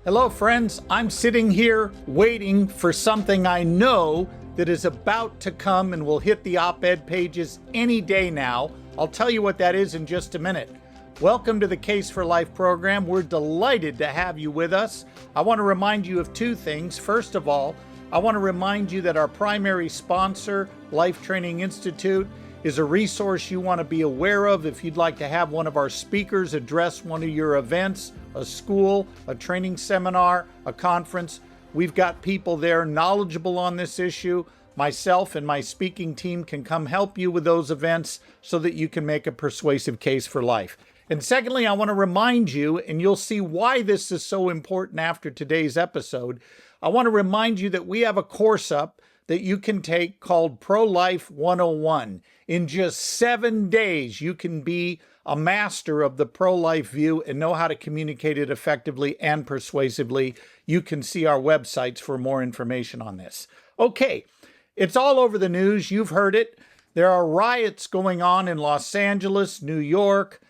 Hello, friends. I'm sitting here waiting for something I know that is about to come and will hit the op-ed pages any day now. I'll tell you what that is in just a minute. Welcome to the Case for Life program. We're delighted to have you with us. I want to remind you of two things. First of all, I want to remind you that our primary sponsor, Life Training Institute, is a resource you want to be aware of if you'd like to have one of our speakers address one of your events, a school, a training seminar, a conference. We've got people there knowledgeable on this issue. Myself and my speaking team can come help you with those events so that you can make a persuasive case for life. And secondly, I want to remind you, and you'll see why this is so important after today's episode, I want to remind you that we have a course up that you can take called Pro-Life 101. In just 7 days, you can be a master of the pro-life view and know how to communicate it effectively and persuasively. You can see our websites for more information on this. Okay, it's all over the news. You've heard it. There are riots going on in Los Angeles, New York,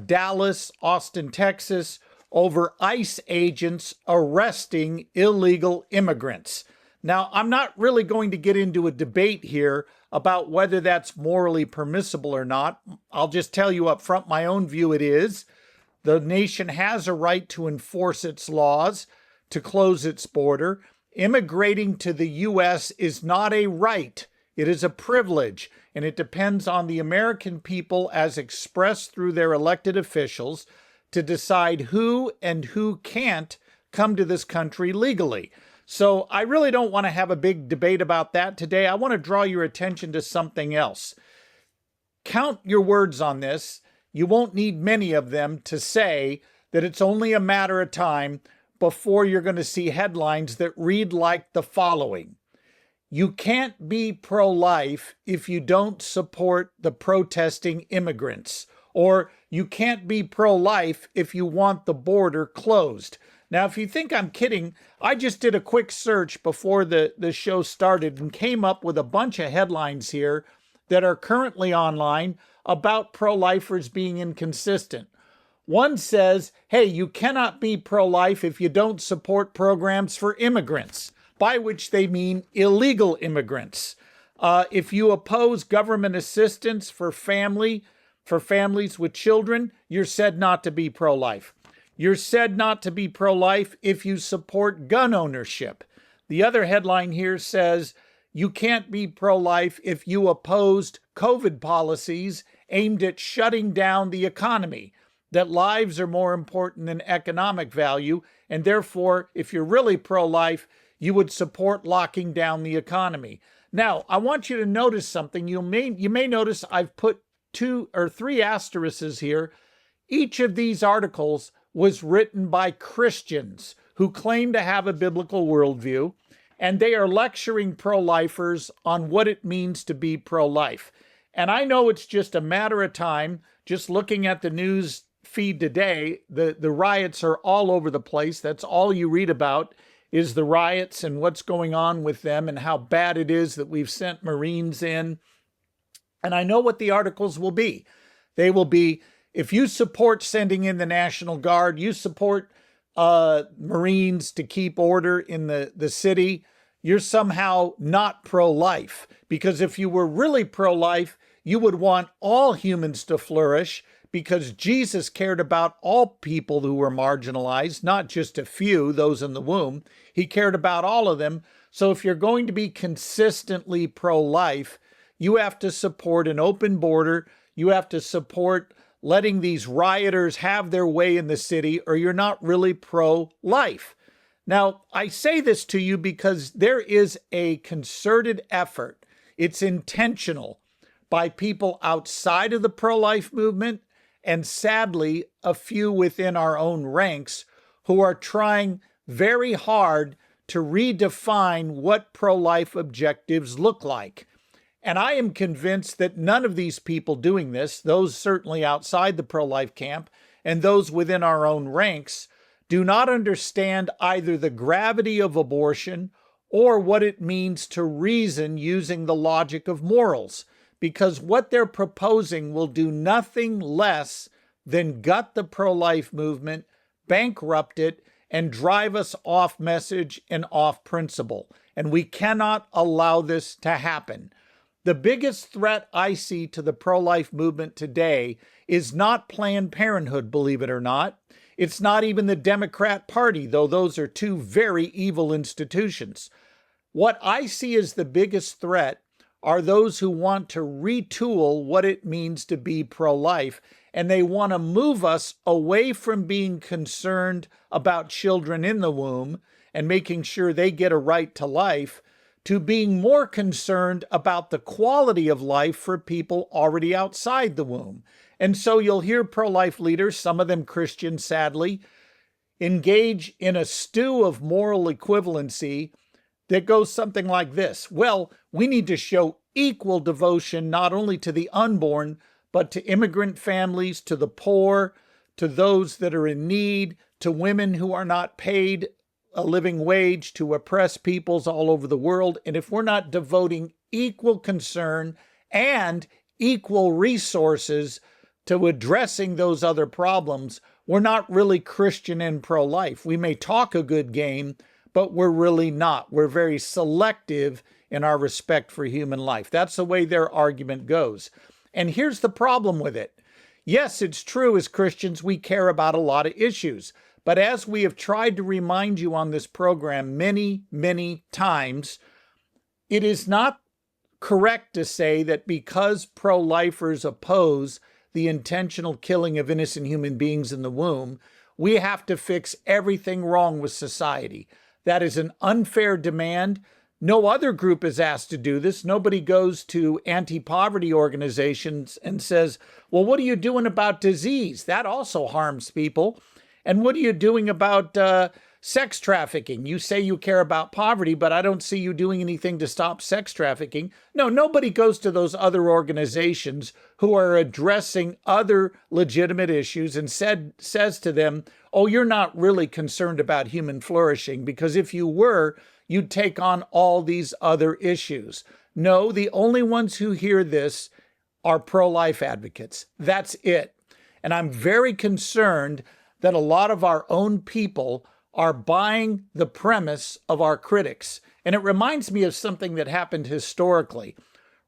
Dallas, Austin, Texas, over ICE agents arresting illegal immigrants. Now, I'm not really going to get into a debate here about whether that's morally permissible or not. I'll just tell you up front, my own view it is. The nation has a right to enforce its laws, to close its border. Immigrating to the U.S. is not a right. It is a privilege, and it depends on the American people as expressed through their elected officials to decide who and who can't come to this country legally. So I really don't want to have a big debate about that today. I want to draw your attention to something else. Count your words on this. You won't need many of them to say that it's only a matter of time before you're going to see headlines that read like the following. You can't be pro-life if you don't support the protesting immigrants. Or you can't be pro-life if you want the border closed. Now, if you think I'm kidding, I just did a quick search before the show started and came up with a bunch of headlines here that are currently online about pro-lifers being inconsistent. One says, hey, you cannot be pro-life if you don't support programs for immigrants, by which they mean illegal immigrants. If you oppose government assistance for families with children, you're said not to be pro-life. You're said not to be pro-life if you support gun ownership. The other headline here says you can't be pro-life if you opposed COVID policies aimed at shutting down the economy, that lives are more important than economic value, and therefore, if you're really pro-life, you would support locking down the economy. Now, I want you to notice something. You may notice I've put 2 or 3 asterisks here. Each of these articles was written by Christians who claim to have a biblical worldview, and they are lecturing pro-lifers on what it means to be pro-life. And I know it's just a matter of time, just looking at the news feed today, the riots are all over the place. That's all you read about is the riots and what's going on with them and how bad it is that we've sent Marines in. And I know what the articles will be. They will be, if you support sending in the National Guard, you support Marines to keep order in the city, you're somehow not pro-life. Because if you were really pro-life, you would want all humans to flourish because Jesus cared about all people who were marginalized, not just a few, those in the womb. He cared about all of them. So if you're going to be consistently pro-life, you have to support an open border. You have to support letting these rioters have their way in the city, or you're not really pro-life. Now, I say this to you because there is a concerted effort. It's intentional by people outside of the pro-life movement and sadly, a few within our own ranks who are trying very hard to redefine what pro-life objectives look like. And I am convinced that none of these people doing this, those certainly outside the pro-life camp and those within our own ranks, do not understand either the gravity of abortion or what it means to reason using the logic of morals, because what they're proposing will do nothing less than gut the pro-life movement, bankrupt it, and drive us off message and off principle. And we cannot allow this to happen. The biggest threat I see to the pro-life movement today is not Planned Parenthood, believe it or not. It's not even the Democrat Party, though those are two very evil institutions. What I see as the biggest threat are those who want to retool what it means to be pro-life, and they want to move us away from being concerned about children in the womb and making sure they get a right to life to being more concerned about the quality of life for people already outside the womb. And so you'll hear pro-life leaders, some of them Christians, sadly, engage in a stew of moral equivalency that goes something like this. Well, we need to show equal devotion not only to the unborn, but to immigrant families, to the poor, to those that are in need, to women who are not paid a living wage, to oppressed peoples all over the world. And if we're not devoting equal concern and equal resources to addressing those other problems, we're not really Christian and pro-life. We may talk a good game, but we're really not. We're very selective in our respect for human life. That's the way their argument goes. And here's the problem with it. Yes, it's true as Christians, we care about a lot of issues. But as we have tried to remind you on this program many, many times, it is not correct to say that because pro-lifers oppose the intentional killing of innocent human beings in the womb, we have to fix everything wrong with society. That is an unfair demand. No other group is asked to do this. Nobody goes to anti-poverty organizations and says, well, what are you doing about disease? That also harms people. And what are you doing about sex trafficking? You say you care about poverty, but I don't see you doing anything to stop sex trafficking. No, nobody goes to those other organizations who are addressing other legitimate issues and says to them, oh, you're not really concerned about human flourishing, because if you were, you'd take on all these other issues. No, the only ones who hear this are pro-life advocates. That's it. And I'm very concerned that a lot of our own people are buying the premise of our critics. And it reminds me of something that happened historically.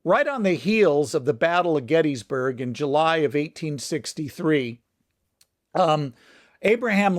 Right on the heels of the Battle of Gettysburg in July of 1863, President Abraham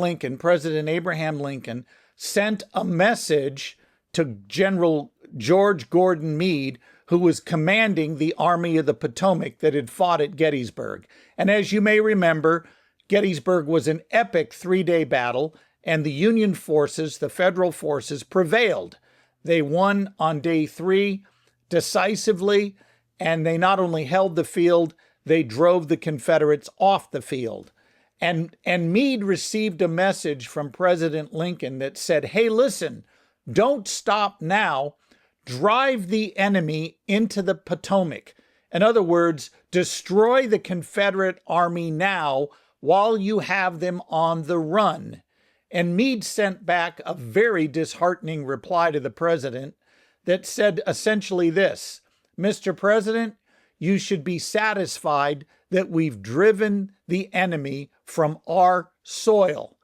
Lincoln, sent a message to General George Gordon Meade, who was commanding the Army of the Potomac that had fought at Gettysburg. And as you may remember, Gettysburg was an epic three-day battle, and the Union forces, the federal forces, prevailed. They won on day 3 decisively, and they not only held the field, they drove the Confederates off the field. And Meade received a message from President Lincoln that said, hey, listen, don't stop now. Drive the enemy into the Potomac. In other words, destroy the Confederate army now while you have them on the run. And Meade sent back a very disheartening reply to the president that said essentially this: Mr. President, you should be satisfied that we've driven the enemy from our soil.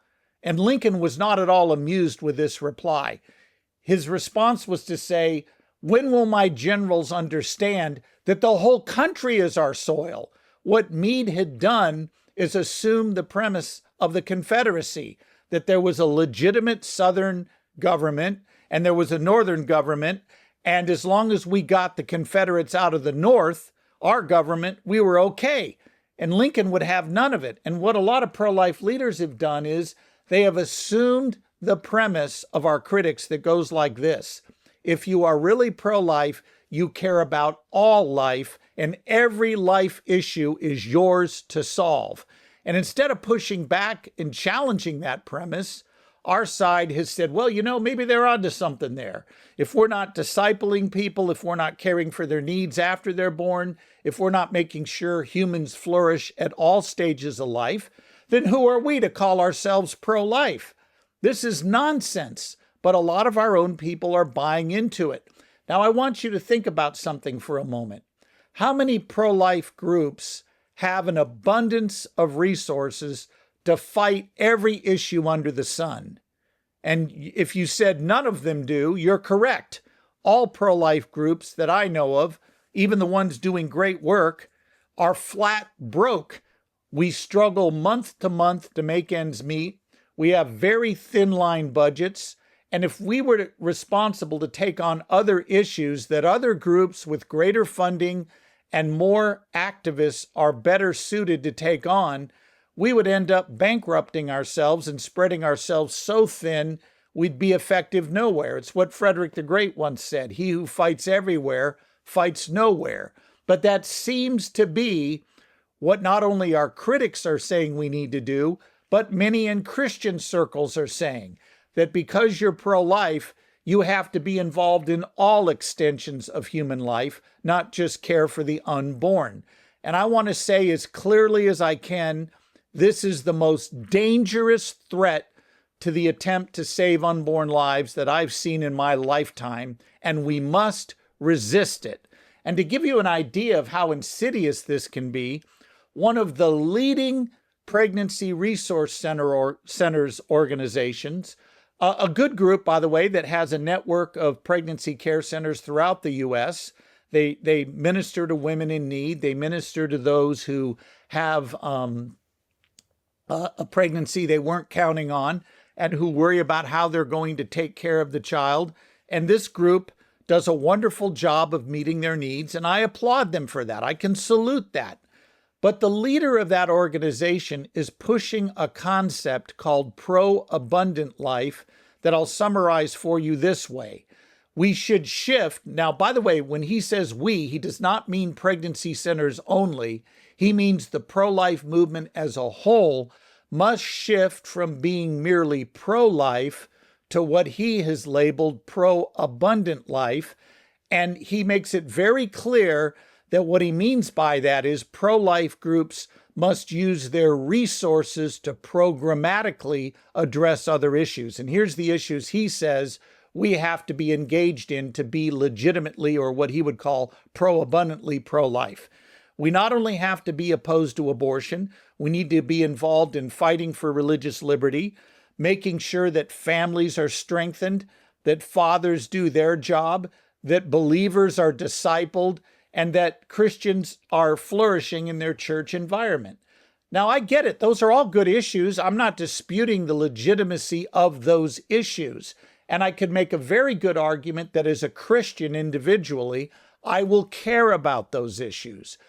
And Lincoln was not at all amused with this reply. His response was to say, when will my generals understand that the whole country is our soil? What Meade had done is assume the premise of the Confederacy, that there was a legitimate Southern government and there was a Northern government, and as long as we got the Confederates out of the North, our government, we were okay. And Lincoln would have none of it. And what a lot of pro-life leaders have done is they have assumed the premise of our critics that goes like this: if you are really pro-life, you care about all life, and every life issue is yours to solve. And instead of pushing back and challenging that premise, our side has said, well, maybe they're onto something there. If we're not discipling people, if we're not caring for their needs after they're born, if we're not making sure humans flourish at all stages of life, then who are we to call ourselves pro-life? This is nonsense, but a lot of our own people are buying into it. Now, I want you to think about something for a moment. How many pro-life groups have an abundance of resources to fight every issue under the sun? And if you said none of them do, you're correct. All pro-life groups that I know of, even the ones doing great work, are flat broke. We struggle month to month to make ends meet. We have very thin line budgets. And if we were responsible to take on other issues that other groups with greater funding and more activists are better suited to take on, we would end up bankrupting ourselves and spreading ourselves so thin we'd be effective nowhere. It's what Frederick the Great once said, "He who fights everywhere fights nowhere." But that seems to be what not only our critics are saying we need to do, but many in Christian circles are saying, that because you're pro-life, you have to be involved in all extensions of human life, not just care for the unborn. And I want to say as clearly as I can, this is the most dangerous threat to the attempt to save unborn lives that I've seen in my lifetime, and we must resist it. And to give you an idea of how insidious this can be, one of the leading pregnancy resource centers organizations, a good group, by the way, that has a network of pregnancy care centers throughout the U.S. They minister to women in need. They minister to those who have a pregnancy they weren't counting on and who worry about how they're going to take care of the child. And this group does a wonderful job of meeting their needs, and I applaud them for that. I can salute that. But the leader of that organization is pushing a concept called pro-abundant life that I'll summarize for you this way. We should shift. Now, by the way, when he says we, he does not mean pregnancy centers only. He means the pro-life movement as a whole must shift from being merely pro-life to what he has labeled pro-abundant life. And he makes it very clear that what he means by that is pro-life groups must use their resources to programmatically address other issues. And here's the issues he says we have to be engaged in to be legitimately, or what he would call pro-abundantly pro-life. We not only have to be opposed to abortion, we need to be involved in fighting for religious liberty, making sure that families are strengthened, that fathers do their job, that believers are discipled, and that Christians are flourishing in their church environment. Now, I get it. Those are all good issues. I'm not disputing the legitimacy of those issues. And I could make a very good argument that as a Christian individually, I will care about those issues.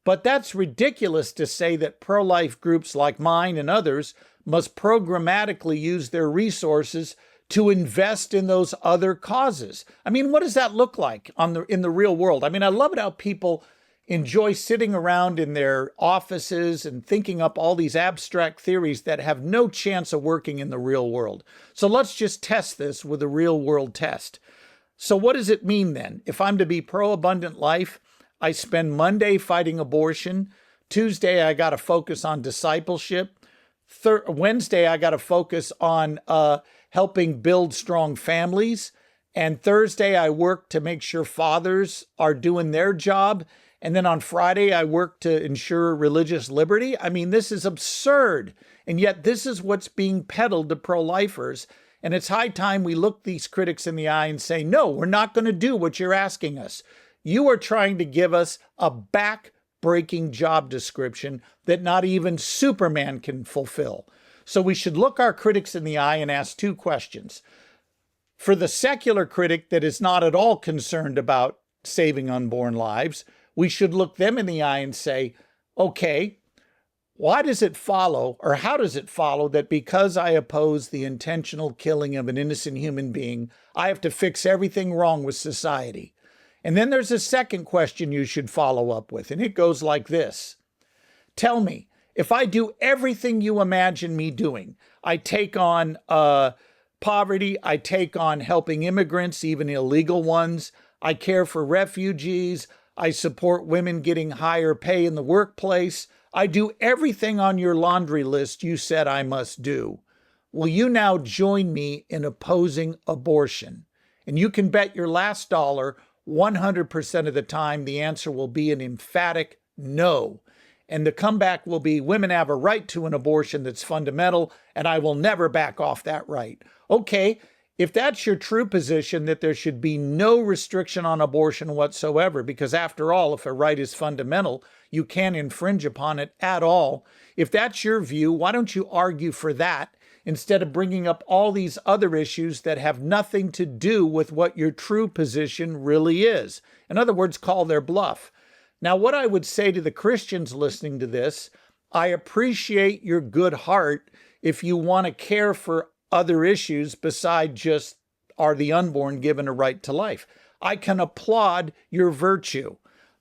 But that's ridiculous to say that pro-life groups like mine and others must programmatically use their resources to invest in those other causes. I mean, what does that look like in the real world? I mean, I love it how people enjoy sitting around in their offices and thinking up all these abstract theories that have no chance of working in the real world. So let's just test this with a real world test. So what does it mean then? If I'm to be pro-abundant life, I spend Monday fighting abortion. Tuesday, I got to focus on discipleship. Wednesday, I got to focus on helping build strong families. And Thursday, I work to make sure fathers are doing their job. And then on Friday, I work to ensure religious liberty. I mean, this is absurd. And yet this is what's being peddled to pro-lifers. And it's high time we look these critics in the eye and say, no, we're not going to do what you're asking us. You are trying to give us a back-breaking job description that not even Superman can fulfill. So we should look our critics in the eye and ask two questions. For the secular critic that is not at all concerned about saving unborn lives, we should look them in the eye and say, okay, why does it follow, or how does it follow that because I oppose the intentional killing of an innocent human being, I have to fix everything wrong with society? And then there's a second question you should follow up with, and it goes like this. Tell me, if I do everything you imagine me doing, I take on poverty, I take on helping immigrants, even illegal ones, I care for refugees, I support women getting higher pay in the workplace, I do everything on your laundry list you said I must do. Will you now join me in opposing abortion? And you can bet your last dollar 100% of the time the answer will be an emphatic no. And the comeback will be women have a right to an abortion that's fundamental, and I will never back off that right. Okay, if that's your true position, that there should be no restriction on abortion whatsoever, because after all, if a right is fundamental, you can't infringe upon it at all. If that's your view, why don't you argue for that instead of bringing up all these other issues that have nothing to do with what your true position really is? In other words, call their bluff. Now, what I would say to the Christians listening to this, I appreciate your good heart if you want to care for other issues beside just, are the unborn given a right to life? I can applaud your virtue,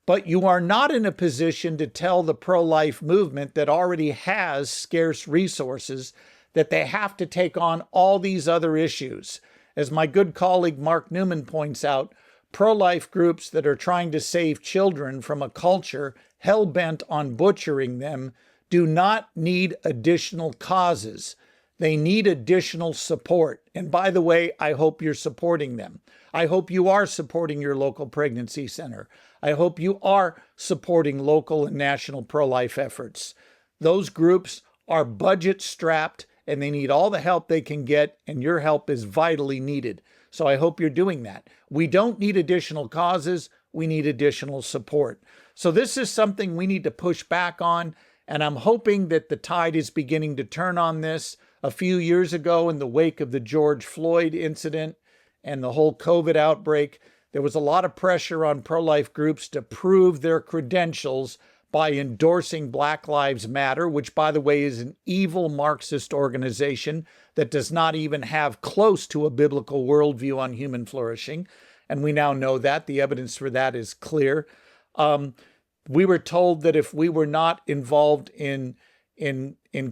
but you are not in a position to tell the pro-life movement that already has scarce resources that they have to take on all these other issues. As my good colleague Mark Newman points out, pro-life groups that are trying to save children from a culture hell-bent on butchering them do not need additional causes. They need additional support. And by the way, I hope you're supporting them. I hope you are supporting your local pregnancy center. I hope you are supporting local and national pro-life efforts. Those groups are budget strapped and they need all the help they can get, and your help is vitally needed. So I hope you're doing that. We don't need additional causes. We need additional support. So this is something we need to push back on, and I'm hoping that the tide is beginning to turn on this. A few years ago, in the wake of the George Floyd incident and the whole COVID outbreak, there was a lot of pressure on pro-life groups to prove their credentials by endorsing Black Lives Matter, which, by the way, is an evil Marxist organization that does not even have close to a biblical worldview on human flourishing. And we now know that. The evidence for that is clear. We were told that if we were not involved in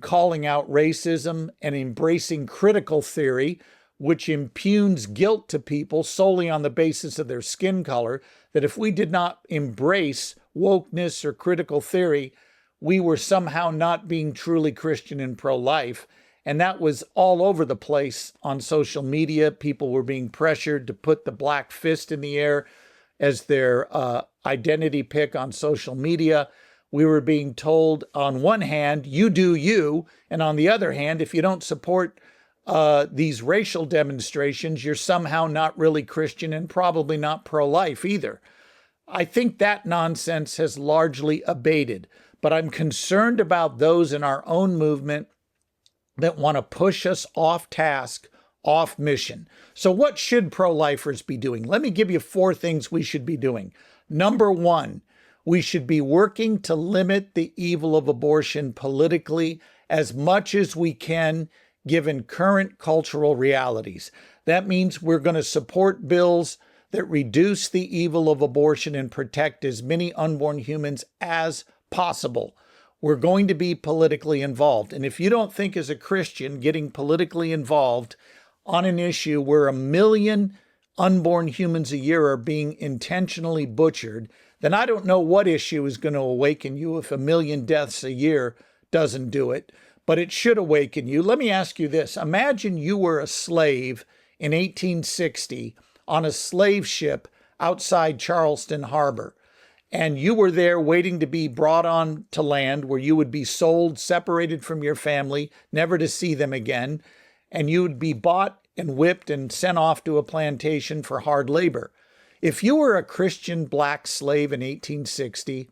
calling out racism and embracing critical theory, which impugns guilt to people solely on the basis of their skin color, that if we did not embrace wokeness or critical theory, we were somehow not being truly Christian and pro-life. And that was all over the place on social media. People were being pressured to put the black fist in the air as their identity pick on social media. We were being told, on one hand, you do you, and on the other hand, if you don't support these racial demonstrations, you're somehow not really Christian and probably not pro-life either. I think that nonsense has largely abated, but I'm concerned about those in our own movement that want to push us off task, off mission. So what should pro-lifers be doing? Let me give you 4 things we should be doing. Number 1, we should be working to limit the evil of abortion politically as much as we can, given current cultural realities. That means we're going to support bills that reduce the evil of abortion and protect as many unborn humans as possible. We're going to be politically involved. And if you don't think as a Christian getting politically involved on an issue where 1 million unborn humans a year are being intentionally butchered, then I don't know what issue is going to awaken you if 1 million deaths a year doesn't do it. But it should awaken you. Let me ask you this. Imagine you were a slave in 1860 on a slave ship outside Charleston Harbor, and you were there waiting to be brought on to land where you would be sold, separated from your family, never to see them again, and you would be bought and whipped and sent off to a plantation for hard labor. If you were a Christian black slave in 1860,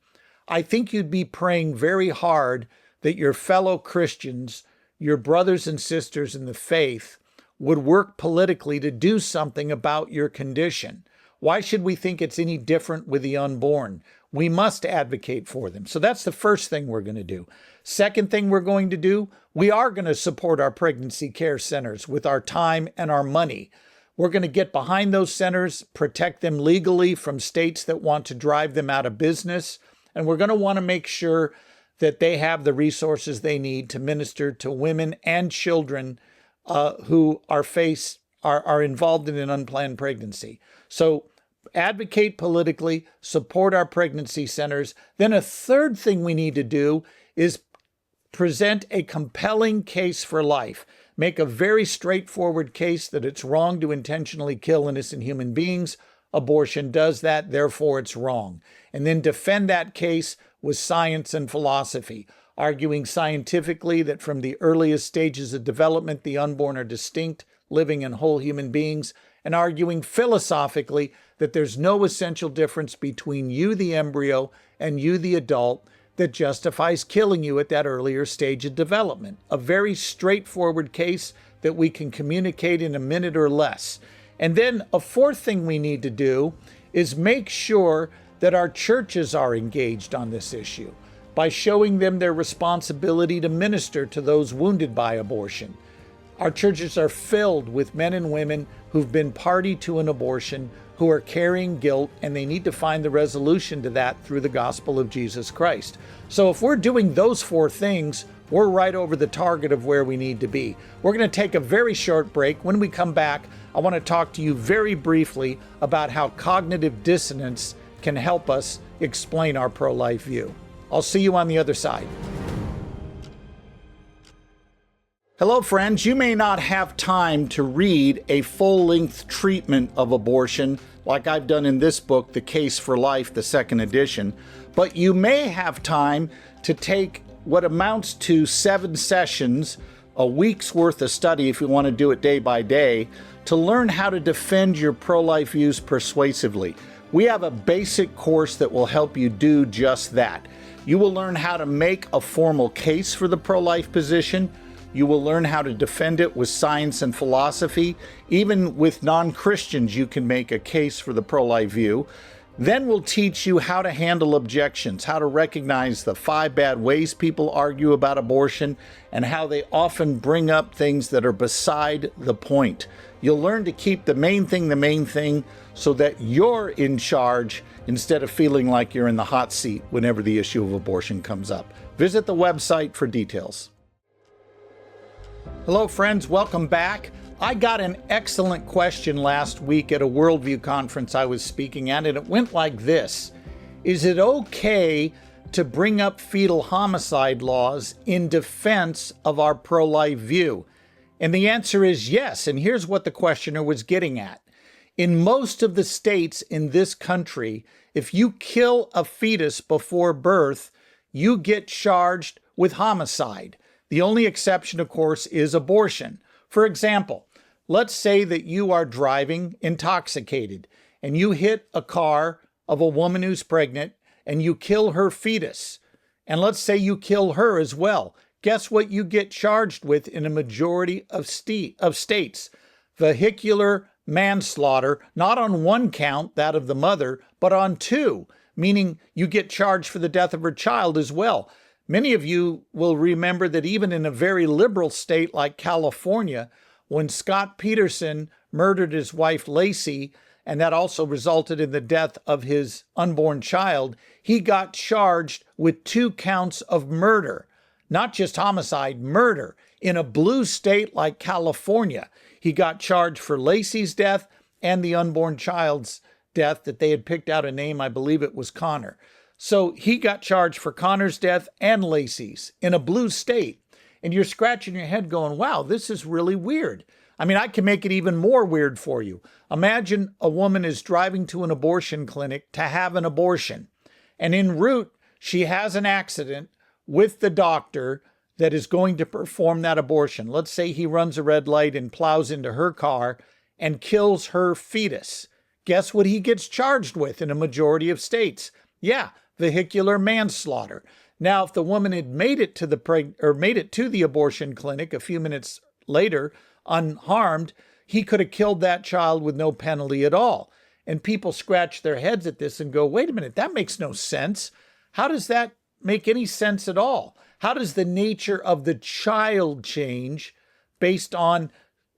I think you'd be praying very hard that your fellow Christians, your brothers and sisters in the faith, would work politically to do something about your condition. Why should we think it's any different with the unborn? We must advocate for them. So that's the first thing we're going to do. Second thing we're going to do, we are going to support our pregnancy care centers with our time and our money. We're going to get behind those centers, protect them legally from states that want to drive them out of business, and we're going to want to make sure that they have the resources they need to minister to women and children who are involved in an unplanned pregnancy. So advocate politically, support our pregnancy centers. Then a third thing we need to do is present a compelling case for life. Make a very straightforward case that it's wrong to intentionally kill innocent human beings. Abortion does that, therefore it's wrong. And then defend that case with science and philosophy, arguing scientifically that from the earliest stages of development, the unborn are distinct, living and whole human beings, and arguing philosophically that there's no essential difference between you, the embryo, and you, the adult, that justifies killing you at that earlier stage of development. A very straightforward case that we can communicate in a minute or less. And then a fourth thing we need to do is make sure that our churches are engaged on this issue by showing them their responsibility to minister to those wounded by abortion. Our churches are filled with men and women who've been party to an abortion, who are carrying guilt, and they need to find the resolution to that through the gospel of Jesus Christ. So if we're doing those four things, we're right over the target of where we need to be. We're going to take a very short break. When we come back, I want to talk to you very briefly about how cognitive dissonance can help us explain our pro-life view. I'll see you on the other side. Hello, friends. You may not have time to read a full-length treatment of abortion like I've done in this book, The Case for Life, the second edition, but you may have time to take what amounts to 7 sessions, a week's worth of study if you want to do it day by day, to learn how to defend your pro-life views persuasively. We have a basic course that will help you do just that. You will learn how to make a formal case for the pro-life position. You will learn how to defend it with science and philosophy. Even with non-Christians, you can make a case for the pro-life view. Then we'll teach you how to handle objections, how to recognize the 5 bad ways people argue about abortion, and how they often bring up things that are beside the point. You'll learn to keep the main thing, so that you're in charge instead of feeling like you're in the hot seat whenever the issue of abortion comes up. Visit the website for details. Hello, friends. Welcome back. I got an excellent question last week at a Worldview conference I was speaking at, and it went like this. Is it okay to bring up fetal homicide laws in defense of our pro-life view? And the answer is yes, and here's what the questioner was getting at. In most of the states in this country, if you kill a fetus before birth, you get charged with homicide. The only exception, of course, is abortion. For example, let's say that you are driving intoxicated and you hit a car of a woman who's pregnant and you kill her fetus. And let's say you kill her as well. Guess what you get charged with in a majority of states? Vehicular manslaughter, not on one count, that of the mother, but on 2, meaning you get charged for the death of her child as well. Many of you will remember that even in a very liberal state like California, when Scott Peterson murdered his wife Lacey, and that also resulted in the death of his unborn child, he got charged with 2 counts of murder. Not just homicide, murder. In a blue state like California, he got charged for Lacey's death and the unborn child's death that they had picked out a name, I believe it was Connor. So he got charged for Connor's death and Lacey's in a blue state. And you're scratching your head going, wow, this is really weird. I mean, I can make it even more weird for you. Imagine a woman is driving to an abortion clinic to have an abortion. And en route, she has an accident with the doctor that is going to perform that abortion. Let's say he runs a red light and plows into her car and kills her fetus. Guess what he gets charged with in a majority of states? Yeah, vehicular manslaughter. Now, if the woman had made it to the abortion clinic a few minutes later, unharmed, he could have killed that child with no penalty at all. And people scratch their heads at this and go, wait a minute, that makes no sense. How does that make any sense at all? How does the nature of the child change based on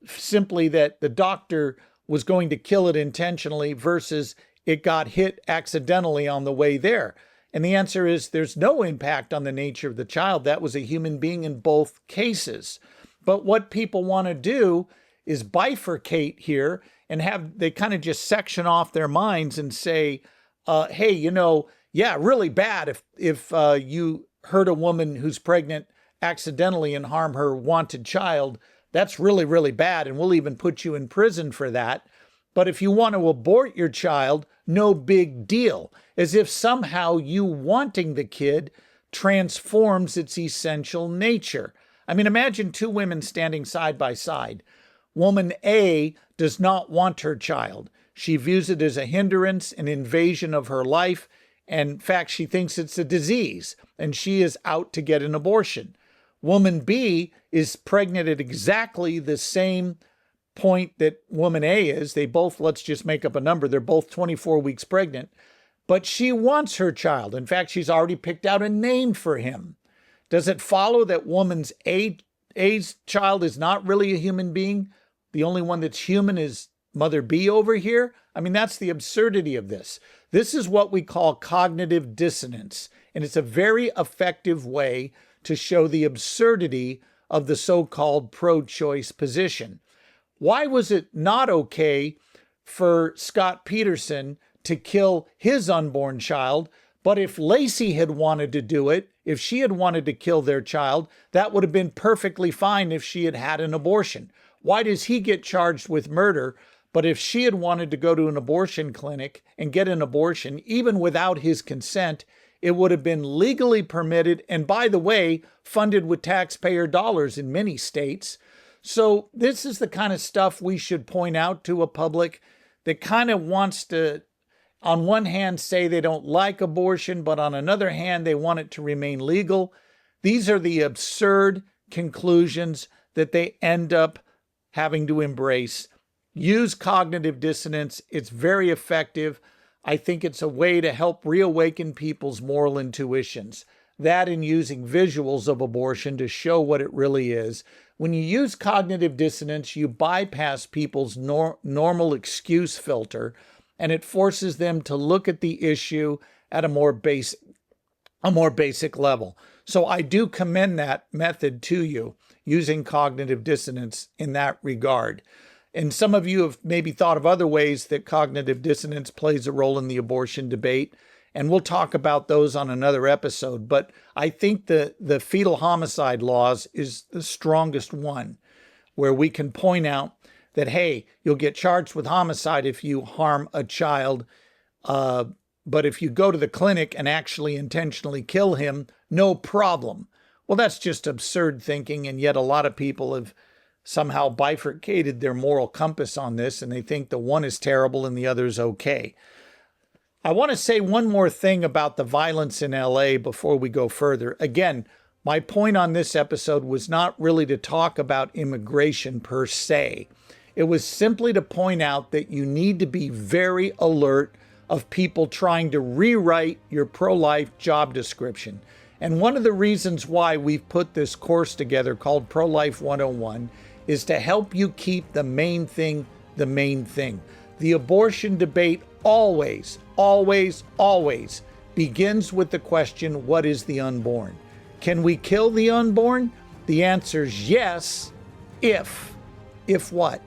simply that the doctor was going to kill it intentionally versus it got hit accidentally on the way there? And the answer is there's no impact on the nature of the child. That was a human being in both cases. But what people want to do is bifurcate here and they kind of just section off their minds and say, hey, yeah, really bad if you hurt a woman who's pregnant accidentally and harm her wanted child. That's really, really bad, and we'll even put you in prison for that. But if you want to abort your child, no big deal, as if somehow you wanting the kid transforms its essential nature. I mean, imagine 2 women standing side by side. Woman A does not want her child. She views it as a hindrance, an invasion of her life. And in fact, she thinks it's a disease, and she is out to get an abortion. Woman B is pregnant at exactly the same point that woman A is. They both, let's just make up a number, they're both 24 weeks pregnant, but she wants her child. In fact, she's already picked out a name for him. Does it follow that woman's A's child is not really a human being? The only one that's human is Mother B over here? I mean, that's the absurdity of this. This is what we call cognitive dissonance, and it's a very effective way to show the absurdity of the so-called pro-choice position. Why was it not okay for Scott Peterson to kill his unborn child, but if Lacey had wanted to do it, if she had wanted to kill their child, that would have been perfectly fine if she had had an abortion? Why does he get charged with murder, but if she had wanted to go to an abortion clinic and get an abortion, even without his consent, it would have been legally permitted and, by the way, funded with taxpayer dollars in many states. So this is the kind of stuff we should point out to a public that kind of wants to, on one hand, say they don't like abortion, but on another hand, they want it to remain legal. These are the absurd conclusions that they end up having to embrace. Use cognitive dissonance. It's very effective. I think it's a way to help reawaken people's moral intuitions. That and using visuals of abortion to show what it really is. When you use cognitive dissonance, you bypass people's normal excuse filter, and it forces them to look at the issue at a more basic level. So I do commend that method to you, using cognitive dissonance in that regard. And some of you have maybe thought of other ways that cognitive dissonance plays a role in the abortion debate, and we'll talk about those on another episode. But I think the fetal homicide laws is the strongest one, where we can point out that, hey, you'll get charged with homicide if you harm a child, but if you go to the clinic and actually intentionally kill him, no problem. Well, that's just absurd thinking, and yet a lot of people have somehow bifurcated their moral compass on this, and they think the one is terrible and the other is okay. I want to say one more thing about the violence in LA before we go further. Again, my point on this episode was not really to talk about immigration per se. It was simply to point out that you need to be very alert of people trying to rewrite your pro-life job description. And one of the reasons why we've put this course together called Pro-Life 101 is to help you keep the main thing the main thing. The abortion debate always begins with the question, what is the unborn? Can we kill the unborn? The answer is yes, if. If what?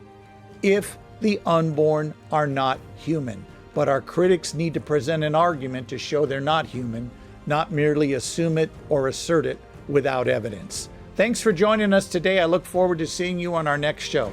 If the unborn are not human. But our critics need to present an argument to show they're not human, not merely assume it or assert it without evidence. Thanks for joining us today. I look forward to seeing you on our next show.